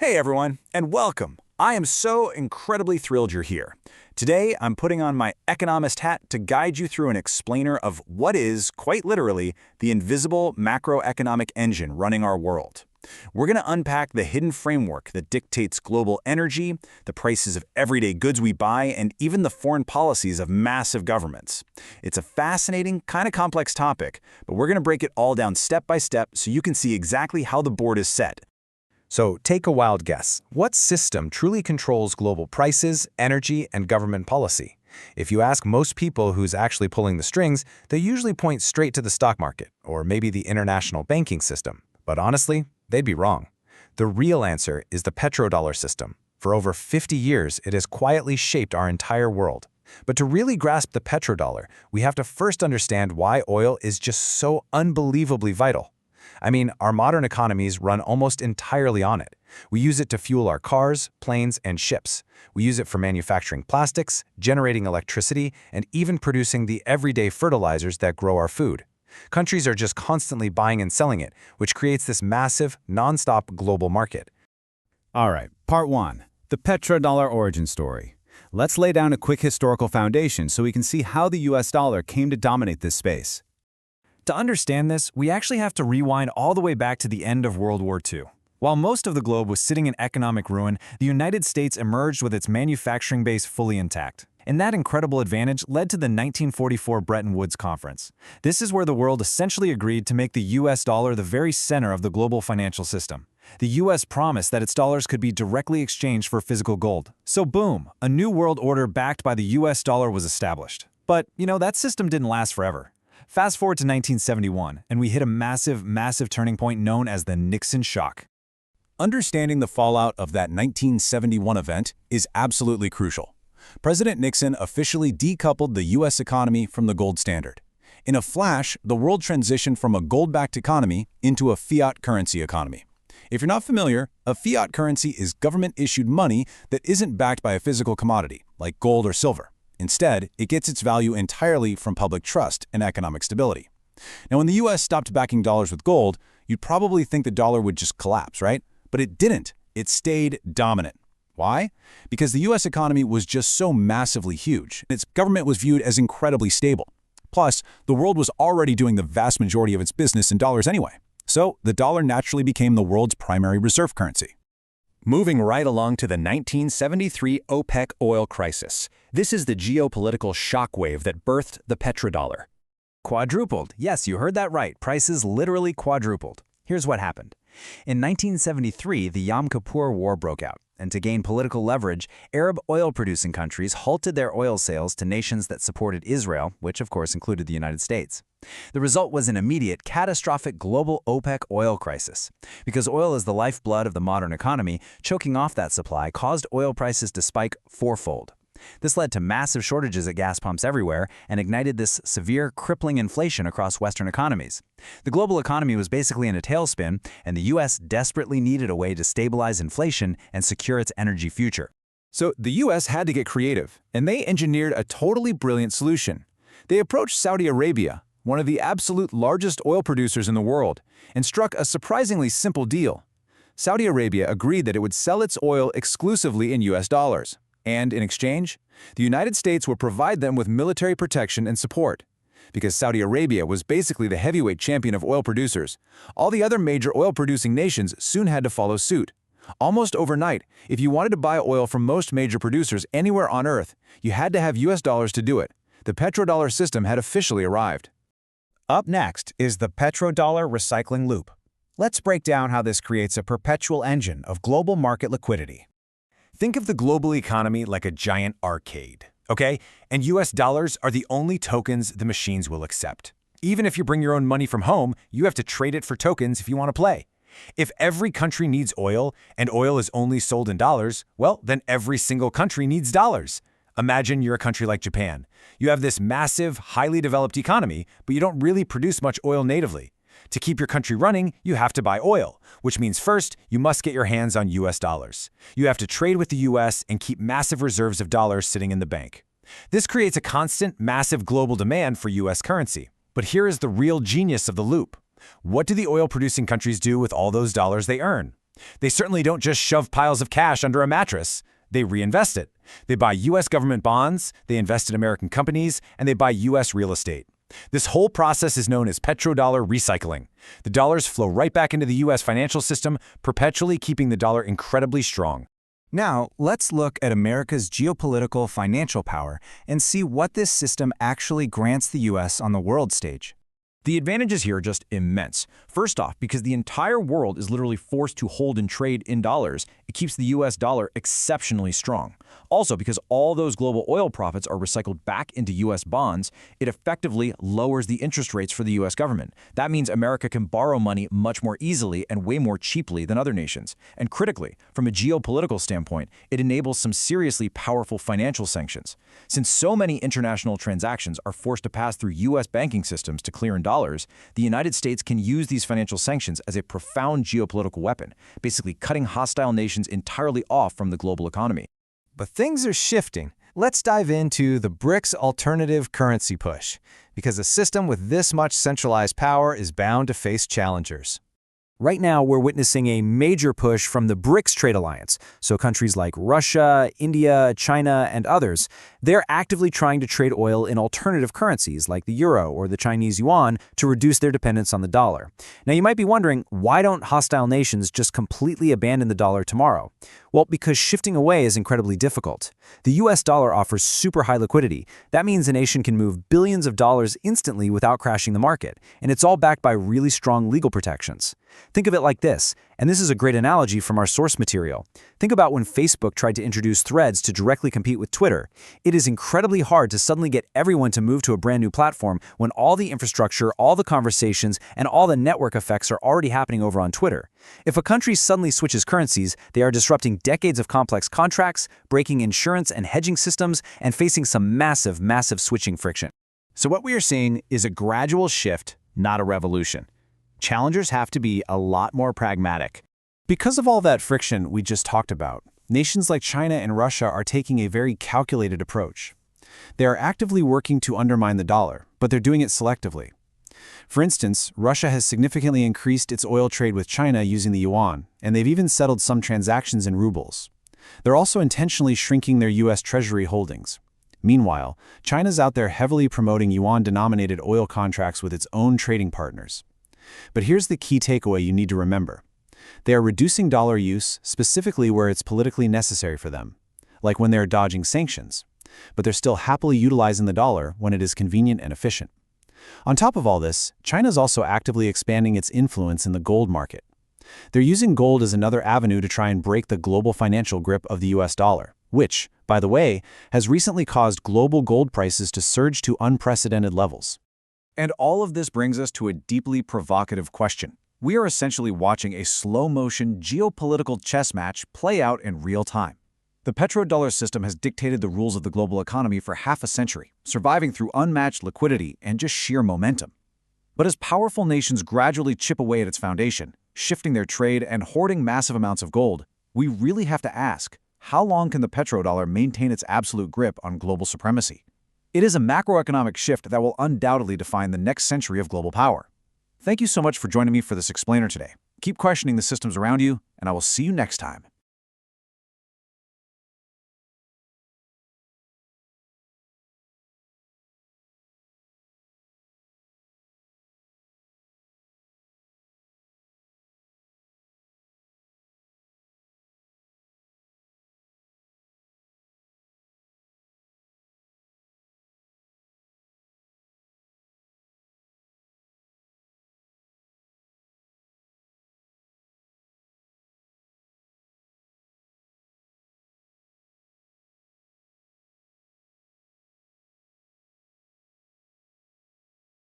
Hey everyone, and welcome. I am so incredibly thrilled you're here. Today, I'm putting on my economist hat to guide you through an explainer of what is, quite literally, the invisible macroeconomic engine running our world. We're going to unpack the hidden framework that dictates global energy, the prices of everyday goods we buy, and even the foreign policies of massive governments. It's a fascinating, kind of complex topic, but we're going to break it all down step by step so you can see exactly how the board is set. So take a wild guess. What system truly controls global prices, energy, and government policy? If you ask most people who's actually pulling the strings, they usually point straight to the stock market, or maybe the international banking system. But honestly, they'd be wrong. The real answer is the petrodollar system. For over 50 years, it has quietly shaped our entire world. But to really grasp the petrodollar, we have to first understand why oil is just so unbelievably vital. I mean, our modern economies run almost entirely on it. We use it to fuel our cars, planes, and ships. We use it for manufacturing plastics, generating electricity, and even producing the everyday fertilizers that grow our food. Countries are just constantly buying and selling it, which creates this massive, non-stop global market. All right, part one, the petrodollar origin story. Let's lay down a quick historical foundation so we can see how the US dollar came to dominate this space. To understand this, we actually have to rewind all the way back to the end of World War II. While most of the globe was sitting in economic ruin, the United States emerged with its manufacturing base fully intact. And that incredible advantage led to the 1944 Bretton Woods Conference. This is where the world essentially agreed to make the US dollar the very center of the global financial system. The US promised that its dollars could be directly exchanged for physical gold. So boom, a new world order backed by the US dollar was established. But, that system didn't last forever. Fast forward to 1971, and we hit a massive turning point known as the Nixon shock. Understanding the fallout of that 1971 event is absolutely crucial. President Nixon officially decoupled the U.S. economy from the gold standard. In a flash, the world transitioned from a gold-backed economy into a fiat currency economy. If you're not familiar, a fiat currency is government-issued money that isn't backed by a physical commodity, like gold or silver. Instead, it gets its value entirely from public trust and economic stability. Now, when the US stopped backing dollars with gold, you'd probably think the dollar would just collapse, right? But it didn't. It stayed dominant. Why? Because the US economy was just so massively huge, and its government was viewed as incredibly stable. Plus, the world was already doing the vast majority of its business in dollars anyway. So, the dollar naturally became the world's primary reserve currency. Moving right along to the 1973 OPEC oil crisis. This is the geopolitical shockwave that birthed the petrodollar. Quadrupled. Yes, you heard that right. Prices literally quadrupled. Here's what happened. In 1973, the Yom Kippur War broke out, and to gain political leverage, Arab oil-producing countries halted their oil sales to nations that supported Israel, which of course included the United States. The result was an immediate, catastrophic global OPEC oil crisis. Because oil is the lifeblood of the modern economy, choking off that supply caused oil prices to spike fourfold. This led to massive shortages at gas pumps everywhere and ignited this severe, crippling inflation across Western economies. The global economy was basically in a tailspin, and the US desperately needed a way to stabilize inflation and secure its energy future. So the US had to get creative, and they engineered a totally brilliant solution. They approached Saudi Arabia, one of the absolute largest oil producers in the world, and struck a surprisingly simple deal. Saudi Arabia agreed that it would sell its oil exclusively in US dollars. And in exchange, the United States would provide them with military protection and support. Because Saudi Arabia was basically the heavyweight champion of oil producers, all the other major oil-producing nations soon had to follow suit. Almost overnight, if you wanted to buy oil from most major producers anywhere on Earth, you had to have US dollars to do it. The petrodollar system had officially arrived. Up next is the petrodollar recycling loop. Let's break down how this creates a perpetual engine of global market liquidity. Think of the global economy like a giant arcade, okay? And US dollars are the only tokens the machines will accept. Even if you bring your own money from home, you have to trade it for tokens if you want to play. If every country needs oil, and oil is only sold in dollars, well, then every single country needs dollars. Imagine you're a country like Japan. You have this massive, highly developed economy, but you don't really produce much oil natively. To keep your country running, you have to buy oil, which means first, you must get your hands on US dollars. You have to trade with the US and keep massive reserves of dollars sitting in the bank. This creates a constant, massive global demand for US currency. But here is the real genius of the loop. What do the oil-producing countries do with all those dollars they earn? They certainly don't just shove piles of cash under a mattress. They reinvest it. They buy U.S. government bonds, they invest in American companies, and they buy U.S. real estate. This whole process is known as petrodollar recycling. The dollars flow right back into the U.S. financial system, perpetually keeping the dollar incredibly strong. Now, let's look at America's geopolitical financial power and see what this system actually grants the U.S. on the world stage. The advantages here are just immense. First off, because the entire world is literally forced to hold and trade in dollars, it keeps the US dollar exceptionally strong. Also, because all those global oil profits are recycled back into US bonds, it effectively lowers the interest rates for the US government. That means America can borrow money much more easily and way more cheaply than other nations. And critically, from a geopolitical standpoint, it enables some seriously powerful financial sanctions. Since so many international transactions are forced to pass through US banking systems to clear in dollars, the United States can use these financial sanctions as a profound geopolitical weapon, basically cutting hostile nations entirely off from the global economy. But things are shifting. Let's dive into the BRICS alternative currency push, because a system with this much centralized power is bound to face challengers. Right now, we're witnessing a major push from the BRICS trade alliance, so countries like Russia, India, China, and others. They're actively trying to trade oil in alternative currencies like the euro or the Chinese yuan to reduce their dependence on the dollar. Now, you might be wondering, why don't hostile nations just completely abandon the dollar tomorrow? Well, because shifting away is incredibly difficult. The US dollar offers super high liquidity. That means a nation can move billions of dollars instantly without crashing the market, and it's all backed by really strong legal protections. Think of it like this, and this is a great analogy from our source material. Think about when Facebook tried to introduce Threads to directly compete with Twitter. It is incredibly hard to suddenly get everyone to move to a brand new platform when all the infrastructure, all the conversations, and all the network effects are already happening over on Twitter. If a country suddenly switches currencies, they are disrupting decades of complex contracts, breaking insurance and hedging systems, and facing some massive switching friction. So what we are seeing is a gradual shift, not a revolution. Challengers have to be a lot more pragmatic. Because of all that friction we just talked about, nations like China and Russia are taking a very calculated approach. They are actively working to undermine the dollar, but they're doing it selectively. For instance, Russia has significantly increased its oil trade with China using the yuan, and they've even settled some transactions in rubles. They're also intentionally shrinking their U.S. Treasury holdings. Meanwhile, China's out there heavily promoting yuan-denominated oil contracts with its own trading partners. But here's the key takeaway you need to remember. They are reducing dollar use specifically where it's politically necessary for them, like when they're dodging sanctions. But they're still happily utilizing the dollar when it is convenient and efficient. On top of all this, China's also actively expanding its influence in the gold market. They're using gold as another avenue to try and break the global financial grip of the US dollar, which, by the way, has recently caused global gold prices to surge to unprecedented levels. And all of this brings us to a deeply provocative question. We are essentially watching a slow-motion geopolitical chess match play out in real time. The petrodollar system has dictated the rules of the global economy for half a century, surviving through unmatched liquidity and just sheer momentum. But as powerful nations gradually chip away at its foundation, shifting their trade and hoarding massive amounts of gold, we really have to ask, how long can the petrodollar maintain its absolute grip on global supremacy? It is a macroeconomic shift that will undoubtedly define the next century of global power. Thank you so much for joining me for this explainer today. Keep questioning the systems around you, and I will see you next time.